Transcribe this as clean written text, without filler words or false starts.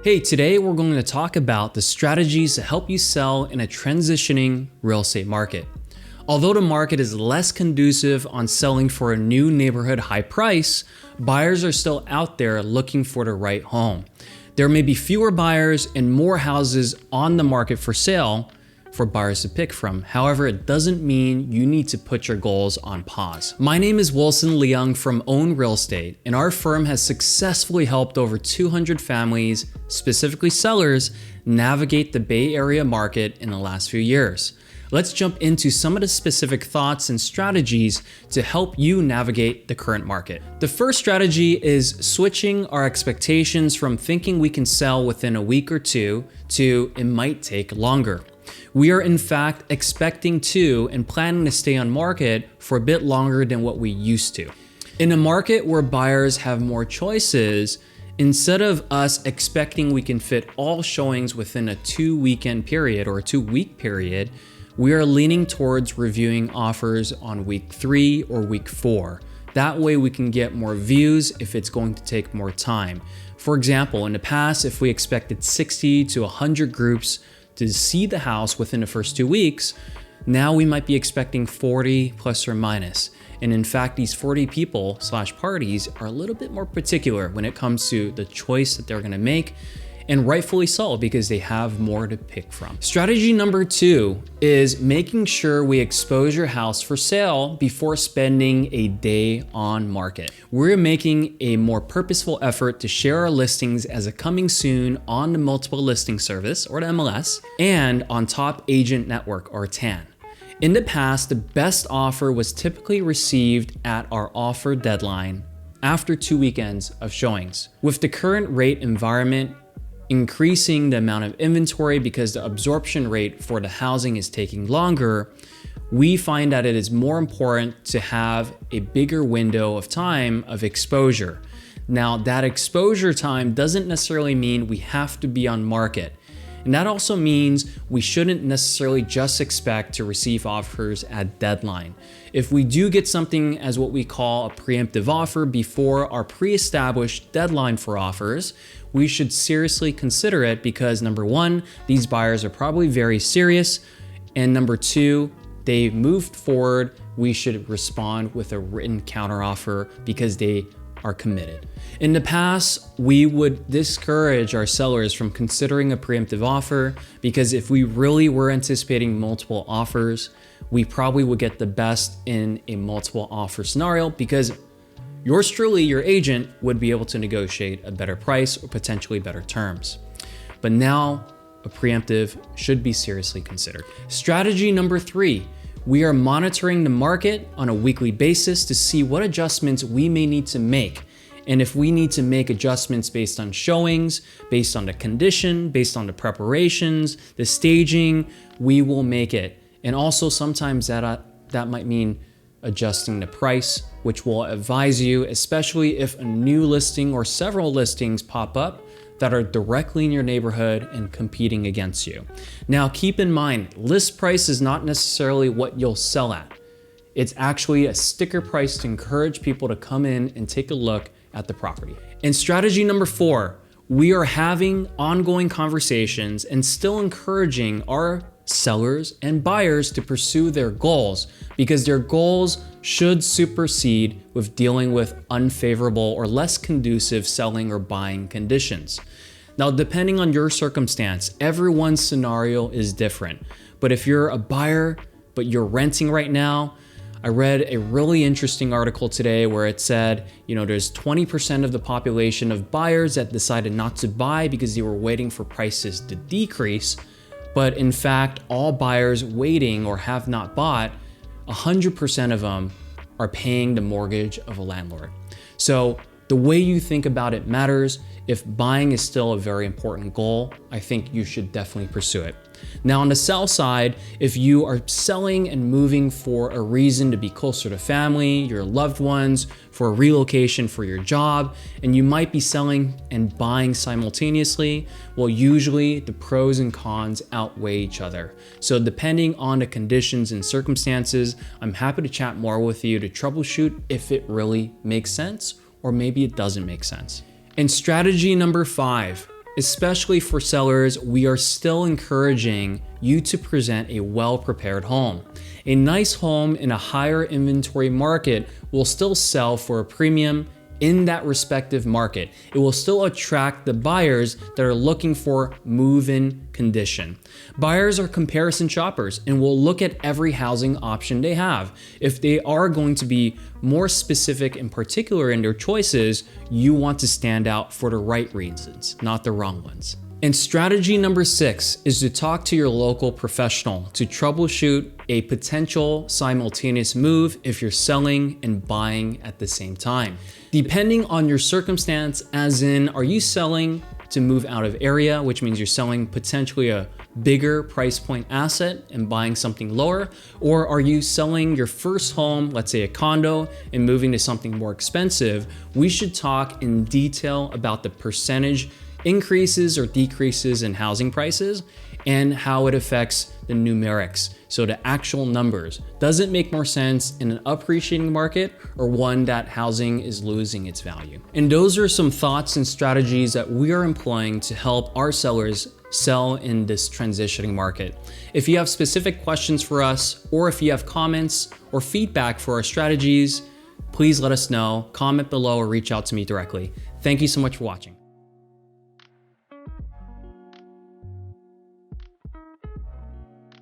Hey, today we're going to talk about the strategies to help you sell in a transitioning real estate market. Although the market is less conducive on selling for a new neighborhood high price, buyers are still out there looking for the right home. There may be fewer buyers and more houses on the market for sale for buyers to pick from. However, it doesn't mean you need to put your goals on pause. My name is Wilson Leung from Own Real Estate, and our firm has successfully helped over 200 families, specifically sellers, navigate the Bay Area market in the last few years. Let's jump into some of the specific thoughts and strategies to help you navigate the current market. The first strategy is switching our expectations from thinking we can sell within a week or two to it might take longer. We are in fact expecting to and planning to stay on market for a bit longer than what we used to. In a market where buyers have more choices, instead of us expecting we can fit all showings within a 2-weekend period or a 2-week period, we are leaning towards reviewing offers on week 3 or week 4. That way we can get more views if it's going to take more time. For example, in the past, if we expected 60 to 100 groups to see the house within the first 2 weeks, now we might be expecting 40 plus or minus. And in fact, these 40 people / parties are a little bit more particular when it comes to the choice that they're gonna make, and rightfully so because they have more to pick from. Strategy number 2 is making sure we expose your house for sale before spending a day on market. We're making a more purposeful effort to share our listings as a coming soon on the multiple listing service or the MLS and on Top Agent Network or TAN. In the past, the best offer was typically received at our offer deadline after 2 weekends of showings. With the current rate environment increasing the amount of inventory because the absorption rate for the housing is taking longer, we find that it is more important to have a bigger window of time of exposure. Now, that exposure time doesn't necessarily mean we have to be on market. And that also means we shouldn't necessarily just expect to receive offers at deadline. If we do get something as what we call a preemptive offer before our pre-established deadline for offers, we should seriously consider it because number 1, these buyers are probably very serious, and number 2, they moved forward. We should respond with a written counteroffer because they are committed. In the past, we would discourage our sellers from considering a preemptive offer because if we really were anticipating multiple offers, we probably would get the best in a multiple offer scenario because yours truly, your agent, would be able to negotiate a better price or potentially better terms. But now, a preemptive should be seriously considered. Strategy number 3. We are monitoring the market on a weekly basis to see what adjustments we may need to make. And if we need to make adjustments based on showings, based on the condition, based on the preparations, the staging, we will make it. And also sometimes that might mean adjusting the price, which will advise you, especially if a new listing or several listings pop up that are directly in your neighborhood and competing against you. Now, keep in mind, list price is not necessarily what you'll sell at. It's actually a sticker price to encourage people to come in and take a look at the property. And strategy number 4, we are having ongoing conversations and still encouraging our sellers and buyers to pursue their goals because their goals should supersede with dealing with unfavorable or less conducive selling or buying conditions. Now, depending on your circumstance, everyone's scenario is different. But if you're a buyer, but you're renting right now, I read a really interesting article today where it said, there's 20% of the population of buyers that decided not to buy because they were waiting for prices to decrease. But in fact, all buyers waiting or have not bought, 100% of them are paying the mortgage of a landlord. So the way you think about it matters. If buying is still a very important goal, I think you should definitely pursue it. Now on the sell side, if you are selling and moving for a reason to be closer to family, your loved ones, for a relocation for your job, and you might be selling and buying simultaneously, well, usually the pros and cons outweigh each other. So depending on the conditions and circumstances, I'm happy to chat more with you to troubleshoot if it really makes sense or maybe it doesn't make sense. And strategy number 5, Especially for sellers, we are still encouraging you to present a well-prepared home. A nice home in a higher inventory market will still sell for a premium in that respective market. It will still attract the buyers that are looking for move-in condition. Buyers are comparison shoppers and will look at every housing option they have. If they are going to be more specific and particular in their choices, you want to stand out for the right reasons, not the wrong ones. And strategy number 6 is to talk to your local professional to troubleshoot a potential simultaneous move if you're selling and buying at the same time. Depending on your circumstance, as in, are you selling to move out of area, which means you're selling potentially a bigger price point asset and buying something lower? Or are you selling your first home, let's say a condo, and moving to something more expensive? We should talk in detail about the percentage increases or decreases in housing prices and how it affects the numerics. So the actual numbers. Does it make more sense in an appreciating market or one that housing is losing its value? And those are some thoughts and strategies that we are employing to help our sellers sell in this transitioning market. If you have specific questions for us, or if you have comments or feedback for our strategies, please let us know, comment below or reach out to me directly. Thank you so much for watching.